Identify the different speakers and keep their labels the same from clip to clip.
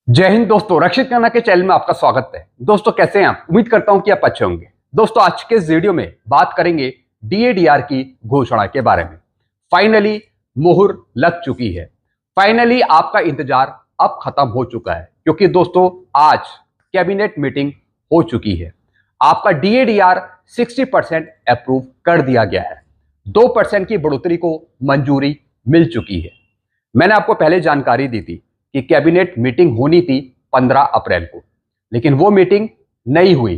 Speaker 1: जय हिंद दोस्तों, रक्षित खन्ना के चैनल में आपका स्वागत है। दोस्तों कैसे हैं आप? उम्मीद करता हूं कि आप अच्छे होंगे। दोस्तों आज के इस वीडियो में बात करेंगे डीएडीआर की घोषणा के बारे में। फाइनली मुहर लग चुकी है। फाइनली आपका इंतजार अब खत्म हो चुका है, क्योंकि दोस्तों आज कैबिनेट मीटिंग हो चुकी है। आपका डीएडीआर 60% अप्रूव कर दिया गया है। 2% की बढ़ोतरी को मंजूरी मिल चुकी है। मैंने आपको पहले जानकारी दी थी कि कैबिनेट मीटिंग होनी थी 15 अप्रैल को, लेकिन वो मीटिंग नहीं हुई।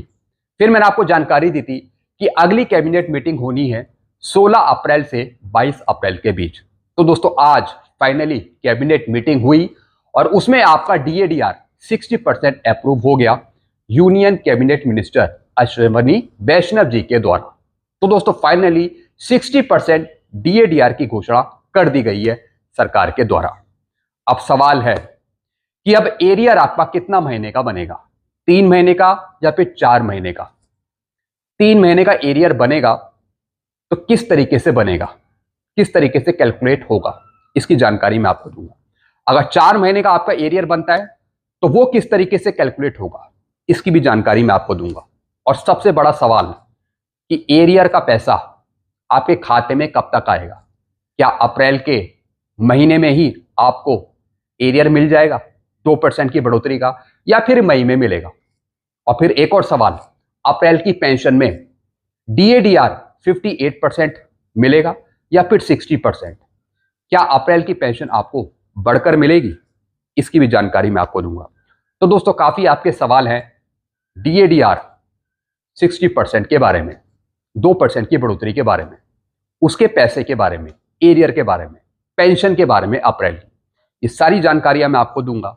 Speaker 1: फिर मैंने आपको जानकारी दी थी कि अगली कैबिनेट मीटिंग होनी है 16 अप्रैल से 22 अप्रैल के बीच। तो दोस्तों आज फाइनली कैबिनेट मीटिंग हुई और उसमें आपका डीएडीआर 60% अप्रूव हो गया यूनियन कैबिनेट मिनिस्टर अश्विनी वैष्णव जी के द्वारा। तो दोस्तों फाइनली 60% डीएडीआर की घोषणा कर दी गई है सरकार के द्वारा। अब सवाल है कि अब एरियर आपका कितना महीने का बनेगा, 3 महीने का या फिर 4 महीने का। 3 महीने का एरियर बनेगा तो किस तरीके से बनेगा, किस तरीके से कैलकुलेट होगा, इसकी जानकारी मैं आपको दूंगा। अगर 4 महीने का आपका एरियर बनता है तो वो किस तरीके से कैलकुलेट होगा, इसकी भी जानकारी मैं आपको दूंगा। और सबसे बड़ा सवाल कि एरियर का पैसा आपके खाते में कब तक आएगा। क्या अप्रैल के महीने में ही आपको एरियर मिल जाएगा 2% की बढ़ोतरी का, या फिर मई में मिलेगा। और फिर एक और सवाल, अप्रैल की पेंशन में डीएडीआर 58% मिलेगा या फिर 60%। क्या अप्रैल की पेंशन आपको बढ़कर मिलेगी, इसकी भी जानकारी मैं आपको दूंगा। तो दोस्तों काफी आपके सवाल हैं डीएडीआर 60% के बारे में, 2% की बढ़ोतरी के बारे में, उसके पैसे के बारे में, एरियर के बारे में, पेंशन के बारे में अप्रैल की। ये सारी जानकारियां मैं आपको दूंगा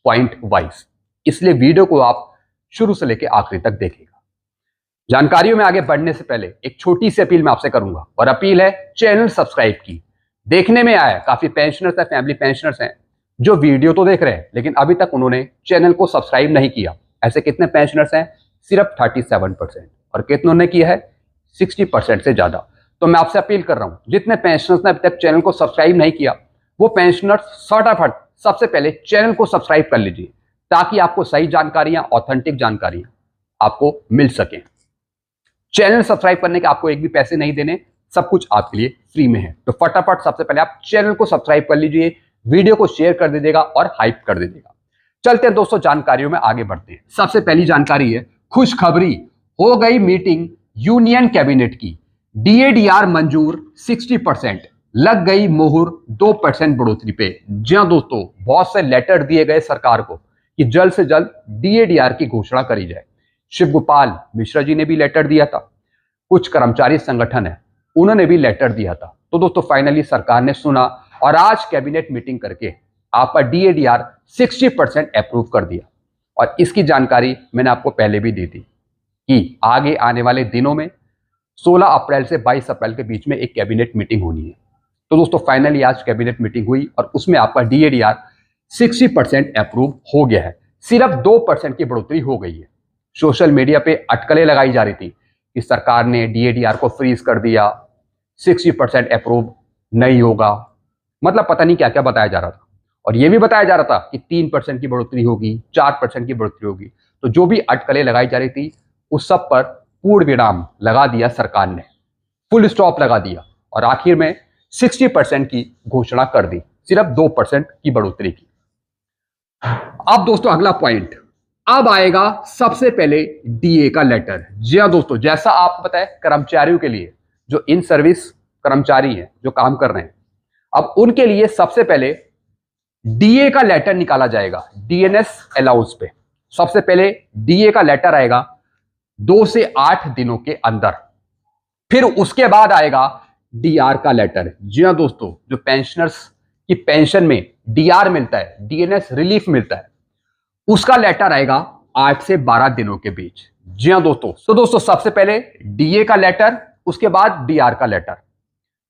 Speaker 1: पॉइंट वाइज, इसलिए वीडियो को आप शुरू से लेकर आखिरी तक देखिएगा। जानकारियों में आगे बढ़ने से पहले एक छोटी सी अपील मैं आपसे करूंगा, और अपील है चैनल सब्सक्राइब की। देखने में आया काफी पेंशनर्स हैं, फैमिली पेंशनर्स हैं जो वीडियो तो देख रहे हैं लेकिन अभी तक उन्होंने चैनल को सब्सक्राइब नहीं किया। ऐसे कितने पेंशनर्स हैं? सिर्फ 37%। और कितनों ने किया है? 60% से ज्यादा। तो मैं आपसे अपील कर रहा हूं, जितने पेंशनर्स ने अभी तक चैनल को सब्सक्राइब नहीं किया वो पेंशनर्स फटाफट सबसे पहले चैनल को सब्सक्राइब कर लीजिए, ताकि आपको सही जानकारियां, ऑथेंटिक जानकारियां आपको मिल सके। चैनल सब्सक्राइब करने के आपको एक भी पैसे नहीं देने, सब कुछ आपके लिए फ्री में है। तो फटाफट सबसे पहले आप चैनल को सब्सक्राइब कर लीजिए, वीडियो को शेयर कर दीजिएगा और हाइप कर दीजिएगा। चलते हैं दोस्तों, जानकारियों में आगे बढ़ते हैं। सबसे पहली जानकारी है खुशखबरी, हो गई मीटिंग यूनियन कैबिनेट की, डीएडीआर मंजूर 60%, लग गई मोहर 2% बढ़ोतरी पे। जी हां दोस्तों, बहुत से लेटर दिए गए सरकार को कि जल्द से जल्द डीएडीआर की घोषणा करी जाए। शिवगोपाल मिश्रा जी ने भी लेटर दिया था, कुछ कर्मचारी संगठन है उन्होंने भी लेटर दिया था। तो दोस्तों फाइनली सरकार ने सुना और आज कैबिनेट मीटिंग करके आपका डीएडीआर 60% अप्रूव कर दिया। और इसकी जानकारी मैंने आपको पहले भी दी थी कि आगे आने वाले दिनों में 16 अप्रैल से 22 अप्रैल के बीच में एक कैबिनेट मीटिंग होनी है। तो दोस्तों फाइनली आज कैबिनेट मीटिंग हुई और उसमें आपका डीएडीआर 60% अप्रूव हो गया है। सिर्फ 2% की बढ़ोतरी हो गई है। सोशल मीडिया पे अटकलें लगाई जा रही थी कि सरकार ने डीएडीआर को फ्रीज कर दिया, 60% अप्रूव नहीं होगा, मतलब पता नहीं क्या क्या बताया जा रहा था। और यह भी बताया जा रहा था कि 3% की बढ़ोतरी होगी, 4% की बढ़ोतरी होगी। तो जो भी अटकलें लगाई जा रही थी उस सब पर पूर्ण विराम लगा दिया सरकार ने, फुल स्टॉप लगा दिया और आखिर में 60% की घोषणा कर दी, सिर्फ 2% की बढ़ोतरी की। अब दोस्तों अगला पॉइंट, अब आएगा सबसे पहले डीए का लेटर। जी हां दोस्तों, जैसा आपको पता है कर्मचारियों के लिए, जो इन सर्विस कर्मचारी हैं जो काम कर रहे हैं, अब उनके लिए सबसे पहले डीए का लेटर निकाला जाएगा। डीएनएस अलाउंस पे सबसे पहले डीए का लेटर आएगा 2 से 8 दिनों के अंदर। फिर उसके बाद आएगा डीआर का लेटर। जी हां दोस्तों, जो पेंशनर्स की पेंशन में डीआर मिलता है, डीएनएस रिलीफ मिलता है, उसका लेटर आएगा 8 से 12 दिनों के बीच। जी हां दोस्तों, तो दोस्तों सबसे पहले डीए का लेटर, उसके बाद डीआर का लेटर।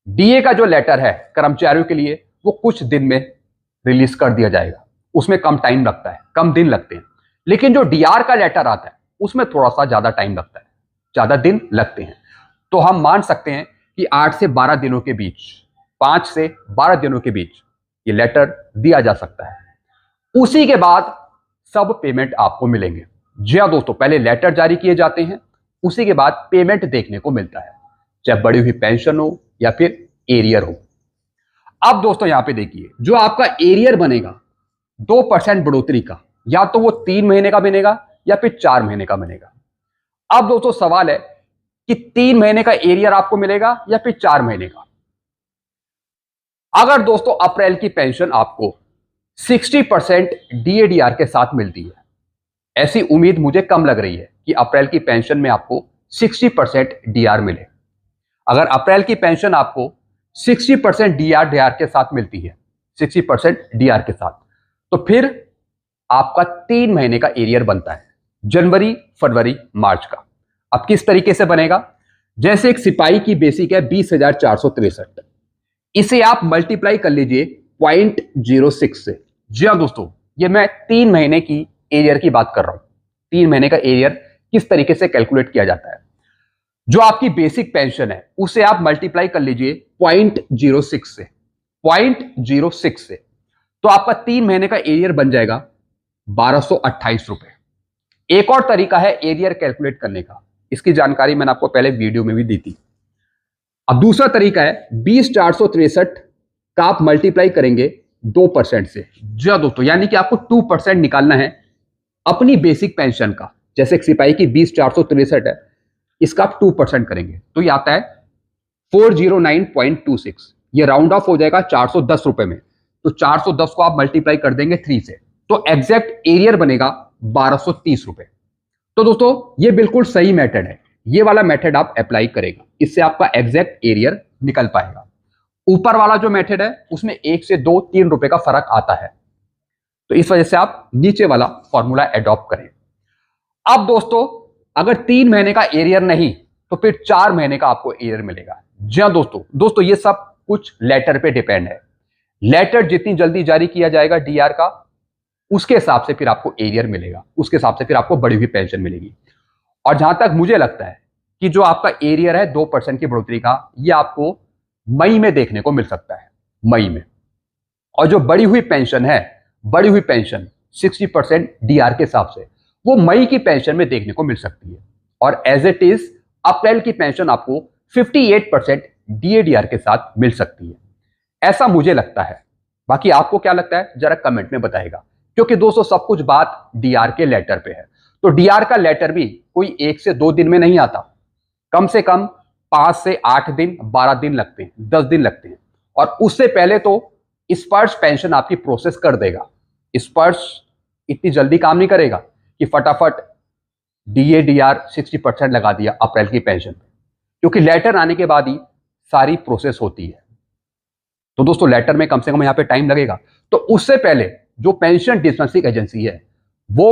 Speaker 1: डीए का जो लेटर है कर्मचारियों के लिए वो कुछ दिन में रिलीज कर दिया जाएगा, उसमें कम टाइम लगता है, कम दिन लगते हैं। लेकिन जो डीआर का लेटर आता है उसमें थोड़ा सा ज्यादा टाइम लगता है, ज्यादा दिन लगते हैं। तो हम मान सकते हैं कि 8 से 12 दिनों के बीच, 5 से 12 दिनों के बीच ये लेटर दिया जा सकता है। उसी के बाद सब पेमेंट आपको मिलेंगे। जी हाँ दोस्तों, पहले लेटर जारी किए जाते हैं, उसी के बाद पेमेंट देखने को मिलता है, चाहे बड़ी हुई पेंशन हो या फिर एरियर हो। अब दोस्तों यहां पे देखिए, जो आपका एरियर बनेगा 2% बढ़ोतरी का, या तो वो 3 महीने का बनेगा या फिर 4 महीने का बनेगा। अब दोस्तों सवाल है कि 3 महीने का एरियर आपको मिलेगा या फिर 4 महीने का। अगर दोस्तों अप्रैल की पेंशन आपको 60% डीएडीआर के साथ मिलती है, ऐसी उम्मीद मुझे कम लग रही है कि अप्रैल की पेंशन में आपको 60% डीआर मिले। अगर अप्रैल की पेंशन आपको 60% डीआर के साथ मिलती है, 60% डीआर के साथ, तो फिर आपका 3 महीने का एरियर बनता है, जनवरी, फरवरी, मार्च का। अब किस तरीके से बनेगा? जैसे एक सिपाही की बेसिक है 20,463, इसे आप मल्टीप्लाई कर लीजिए 0.06 से। जी हाँ दोस्तों, ये मैं 3 महीने की एरियर की बात कर रहा हूं। 3 महीने का एरियर किस तरीके से कैलकुलेट किया जाता है? जो आपकी बेसिक पेंशन है उसे आप मल्टीप्लाई कर लीजिए 0.06 से, 0.06 से, तो आपका 3 महीने का एरियर बन जाएगा 1228 रुपए। एक और तरीका है एरियर कैलकुलेट करने का, इसकी जानकारी मैंने आपको पहले वीडियो में भी दी थी। अब दूसरा तरीका है 20,463 का आप मल्टीप्लाई करेंगे 2% से। जी दोस्तों, यानी कि आपको 2% निकालना है अपनी बेसिक पेंशन का। जैसे एक सिपाही की 20,463 है, इसका आप 2% करेंगे तो ये आता है 409.26। ये राउंड ऑफ हो जाएगा 410 रुपए में, तो 410 को आप मल्टीप्लाई कर देंगे 3 से, तो एग्जैक्ट एरियर बनेगा 1230 रुपए। तो दोस्तों ये बिल्कुल सही मेथड है, ये वाला मेथड आप अप्लाई करेगा, इससे आपका एग्जैक्ट एरियर निकल पाएगा। ऊपर वाला जो मेथड है उसमें 1 से 2-3 रुपए का फर्क आता है, तो इस वजह से आप नीचे वाला फॉर्मूला एडॉप्ट करें। अब दोस्तों अगर 3 महीने का एरियर नहीं तो फिर 4 महीने का आपको एरियर मिलेगा। जी हाँ दोस्तों ये सब कुछ लेटर पे डिपेंड है। लेटर जितनी जल्दी जारी किया जाएगा डीआर का, उसके हिसाब से फिर आपको एरियर मिलेगा, उसके हिसाब से फिर आपको बड़ी हुई पेंशन मिलेगी। और जहां तक मुझे लगता है कि जो आपका एरियर है 2% की बढ़ोतरी का, यह आपको मई में देखने को मिल सकता है, मई में। और जो बड़ी हुई पेंशन है, बड़ी हुई पेंशन 60% डीआर के हिसाब से, वो मई की पेंशन में देखने को मिल सकती है। और एज इट इज अप्रैल की पेंशन आपको 58% डीएडीआर के साथ मिल सकती है, ऐसा मुझे लगता है। बाकी आपको क्या लगता है जरा कमेंट में बताएगा, क्योंकि दोस्तों सब कुछ बात डीआर के लेटर पे है। तो डीआर का लेटर भी कोई 1 से 2 दिन में नहीं आता, कम से कम 5 से 8 दिन, 12 दिन लगते हैं, 10 दिन लगते हैं। और उससे पहले तो स्पर्श पेंशन आपकी प्रोसेस कर देगा। स्पर्श इतनी जल्दी काम नहीं करेगा कि फटाफट डीएडीआर 60% लगा दिया अप्रैल की पेंशन पे, क्योंकि लेटर आने के बाद ही सारी प्रोसेस होती है। तो दोस्तों लेटर में कम से कम यहां पे टाइम लगेगा। तो उससे पहले जो पेंशन डिस्पेंसिंग एजेंसी है वो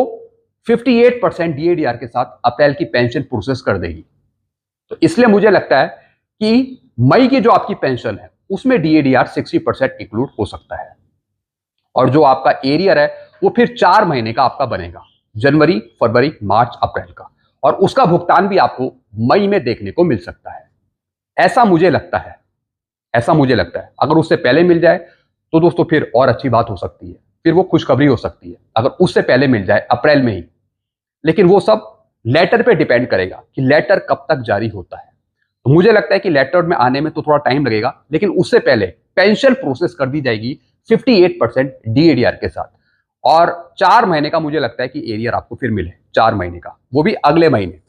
Speaker 1: 58% डीएडीआर के साथ अप्रैल की पेंशन प्रोसेस कर देगी। तो इसलिए मुझे लगता है कि मई की जो आपकी पेंशन है उसमें डीएडीआर 60% इंक्लूड हो सकता है। और जो आपका एरियर है वो फिर 4 महीने का आपका बनेगा, जनवरी, फरवरी, मार्च, अप्रैल का, और उसका भुगतान भी आपको मई में देखने को मिल सकता है, ऐसा मुझे लगता है, ऐसा मुझे लगता है। अगर उससे पहले मिल जाए तो दोस्तों फिर और अच्छी बात हो सकती है, फिर वो खुशखबरी हो सकती है अगर उससे पहले मिल जाए अप्रैल में ही। लेकिन वो सब लेटर पे डिपेंड करेगा कि लेटर कब तक जारी होता है। तो मुझे लगता है कि लेटर में आने में तो थोड़ा टाइम लगेगा, लेकिन उससे पहले पेंशन प्रोसेस कर दी जाएगी 58% डीएडीआर के साथ। और 4 महीने का मुझे लगता है कि एरियर आपको फिर मिले, 4 महीने का, वो भी अगले महीने।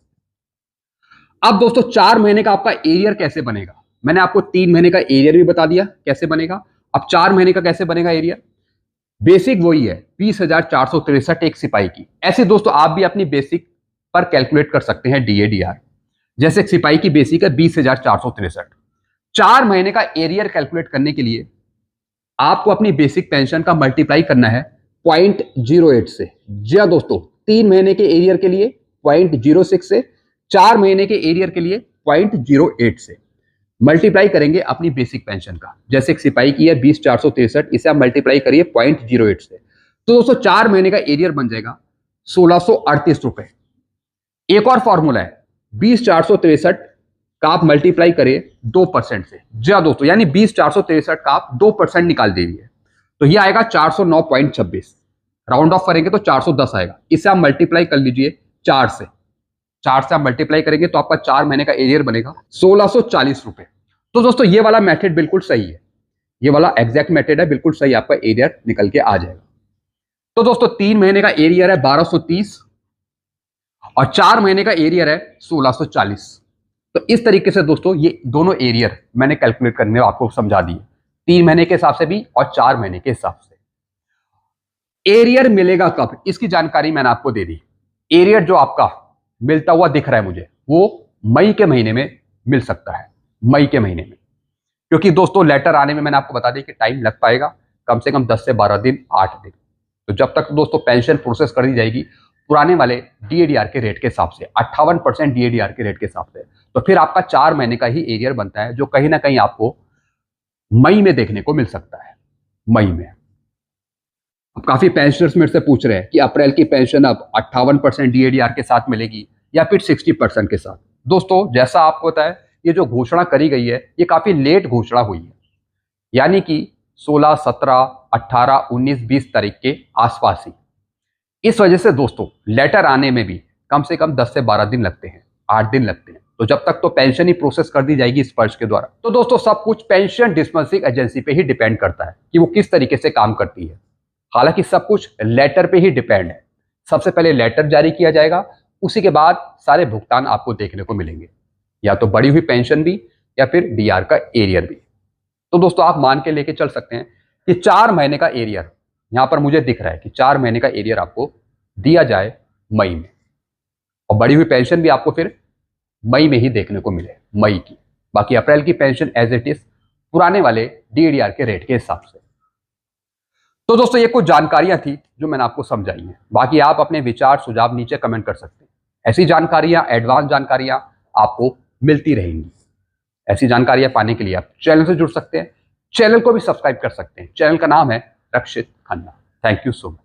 Speaker 1: अब दोस्तों 4 महीने का आपका एरियर कैसे बनेगा? मैंने आपको 3 महीने का एरियर भी बता दिया कैसे बनेगा। अब 4 महीने का कैसे बनेगा एरियर? बेसिक वही है 20,463 एक सिपाही की। ऐसे दोस्तों आप भी अपनी बेसिक पर कैलकुलेट कर सकते हैं डीएडीआर। जैसे एक सिपाही की बेसिक है 20,463, 4 महीने का एरियर कैलकुलेट करने के लिए आपको अपनी बेसिक पेंशन का मल्टीप्लाई करना है 0.08 से। जी हाँ दोस्तों, 3 महीने के एरियर के लिए 0.06 से, 4 महीने के एरियर के लिए 0.08 से मल्टीप्लाई करेंगे अपनी बेसिक पेंशन का। जैसे एक सिपाही की है 20,463, इसे आप मल्टीप्लाई करिए 0.08 से, तो दोस्तों 4 महीने का एरियर बन जाएगा 1638 रुपए। एक और फॉर्मूला है 20,463 का आप मल्टीप्लाई करें 2% से। जी हाँ दोस्तों, यानी 20,463 का आप 2% निकाल दीजिए तो ये आएगा 409.26। राउंड ऑफ करेंगे तो 410 आएगा। इसे आप मल्टीप्लाई कर लीजिए 4 से आप मल्टीप्लाई करेंगे तो आपका 4 महीने का एरियर बनेगा 1640 रुपए। तो दोस्तों ये वाला मेथड बिल्कुल सही है, ये वाला एग्जैक्ट मेथड है, बिल्कुल सही, आपका एरियर निकल के आ जाएगा। तो दोस्तों 3 महीने का एरियर है 1230 और 4 महीने का एरियर है 1640। तो इस तरीके से दोस्तों ये दोनों एरियर मैंने कैलकुलेट करने आपको समझा दिए, 3 महीने के हिसाब से भी और 4 महीने के हिसाब से। एरियर मिलेगा कब, इसकी जानकारी मैंने आपको दे दी। एरियर जो आपका मिलता हुआ दिख रहा है मुझे, वो मई के महीने में मिल सकता है, मई के महीने में, क्योंकि दोस्तों लेटर आने में मैंने आपको बता दी कि टाइम लग पाएगा कम से कम 10 से 12 दिन, 8 दिन। तो जब तक दोस्तों पेंशन प्रोसेस कर दी जाएगी पुराने वाले डीएडीआर के रेट के हिसाब से, 58% डीएडीआर के रेट के हिसाब से, तो फिर आपका 4 महीने का ही एरियर बनता है, जो कहीं ना कहीं आपको मई में देखने को मिल सकता है, मई में। अब काफी पेंशनर्स मेरे से पूछ रहे हैं कि अप्रैल की पेंशन अब 58% डीएडीआर के साथ मिलेगी या फिर 60% के साथ। दोस्तों जैसा आपको पता है, ये जो घोषणा करी गई है ये काफी लेट घोषणा हुई है, यानी कि 16, 17, 18, 19, 20 तारीख के आसपास ही। इस वजह से दोस्तों लेटर आने में भी कम से कम 10 से 12 दिन लगते हैं, 8 दिन लगते हैं। तो जब तक तो पेंशन ही प्रोसेस कर दी जाएगी इस पर्च के द्वारा। तो दोस्तों सब कुछ पेंशन डिस्बर्सिंग एजेंसी पे ही डिपेंड करता है कि वो किस तरीके से काम करती है। हालांकि सब कुछ लेटर पे ही डिपेंड है। सबसे पहले लेटर जारी किया जाएगा, उसी के बाद सारे भुगतान आपको देखने को मिलेंगे, या तो बढ़ी हुई पेंशन भी या फिर डीआर का एरियर भी। तो दोस्तों आप मान के लेके चल सकते हैं कि 4 महीने का एरियर यहां पर मुझे दिख रहा है कि 4 महीने का एरियर आपको दिया जाए मई में, और बढ़ी हुई पेंशन भी आपको फिर मई में ही देखने को मिले, मई की। बाकी अप्रैल की पेंशन एज इट इज पुराने वाले डीएडीआर के रेट के हिसाब से। तो दोस्तों ये कुछ जानकारियां थी जो मैंने आपको समझाई हैं। बाकी आप अपने विचार सुझाव नीचे कमेंट कर सकते हैं। ऐसी जानकारियां, एडवांस जानकारियां आपको मिलती रहेंगी। ऐसी जानकारियां पाने के लिए आप चैनल से जुड़ सकते हैं, चैनल को भी सब्सक्राइब कर सकते हैं। चैनल का नाम है Rakshit Khanna. Thank you so much.